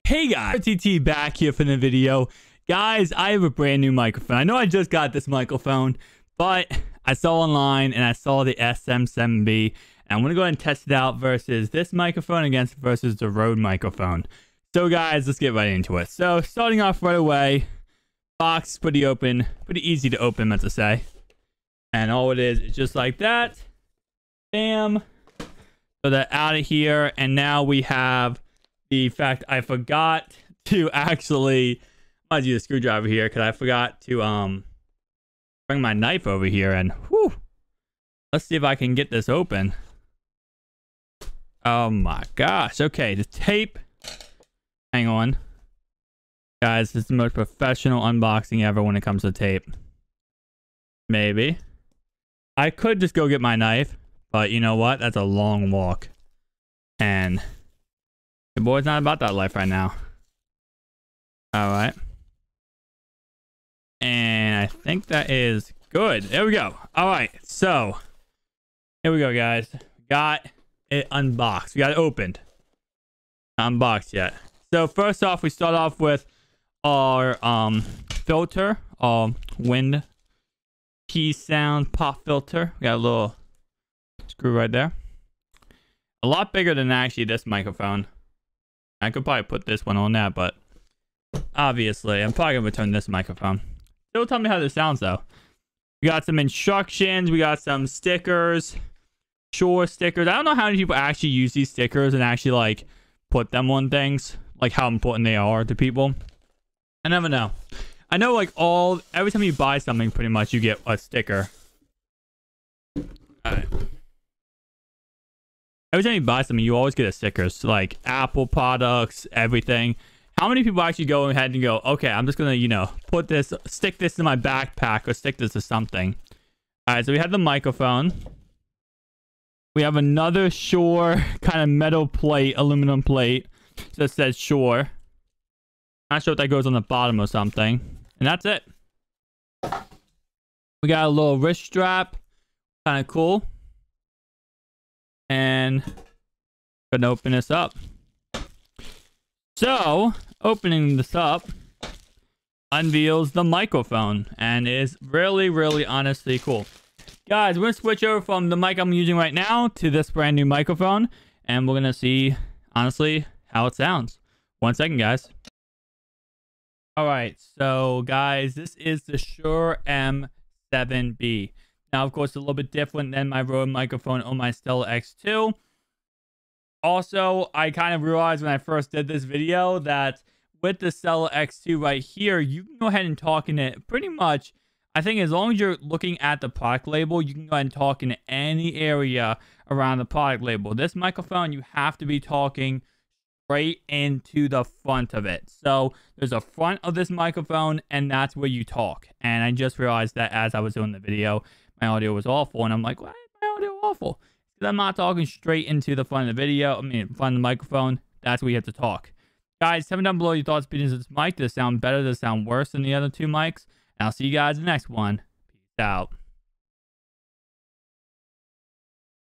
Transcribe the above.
Hey guys, TT back here for the video. Guys, I have a brand new microphone. I know I just got this microphone, but I saw online and I saw the SM7B. And I'm going to go ahead and test it out versus this microphone versus the Rode microphone. So guys, let's get right into it. So starting off right away, box is pretty easy to open, let's say. And all it is just like that. Bam. So they're out of here. And now we have the fact I forgot to actually, I might use a screwdriver here because I forgot to bring my knife over here, and whew, let's see if I can get this open. Oh my gosh. Okay, the tape. Hang on. Guys, this is the most professional unboxing ever when it comes to tape. Maybe. I could just go get my knife, but you know what? That's a long walk. And the boy's not about that life right now. Alright. And I think that is good. There we go. Alright, so here we go, guys. Got it unboxed. We got it opened. Not unboxed yet. So first off, we start off with our filter, wind key sound pop filter. We got a little screw right there. A lot bigger than actually this microphone. I could probably put this one on that, but obviously I'm probably gonna return this microphone. Still tell me how this sounds though. We got some instructions, we got some stickers, Shure stickers. I don't know how many people actually use these stickers and actually like put them on things, like how important they are to people. I never know. I know like every time you buy something pretty much you get a sticker. Alright. Every time you buy something, you always get a sticker. So like Apple products, everything. How many people actually go ahead and go, okay, I'm just gonna, you know, stick this in my backpack or stick this to something. All right, so we have the microphone. We have another Shure kind of metal plate, aluminum plate that says Shure. Not sure if that goes on the bottom or something. And that's it. We got a little wrist strap, kind of cool. And gonna open this up. So opening this up unveils the microphone and is really honestly cool. Guys, we're gonna switch over from the mic I'm using right now to this brand new microphone, and we're gonna see honestly how it sounds. 1 second, guys. All right, so guys, this is the Shure SM7B. Now, of course, a little bit different than my Rode microphone on my Stella X2. Also, I kind of realized when I first did this video that with the Stella X2 right here, you can go ahead and talk in it pretty much. I think as long as you're looking at the product label, you can go ahead and talk in any area around the product label. This microphone, you have to be talking straight into the front of it. So there's a front of this microphone, and that's where you talk. And I just realized that as I was doing the video, my audio was awful, and I'm like, why is my audio awful? Because I'm not talking straight into the front of the video. I mean, front of the microphone. That's where you have to talk. Guys, tell me down below your thoughts, opinions of this mic. Does it sound better? Does it sound worse than the other two mics? And I'll see you guys in the next one. Peace out.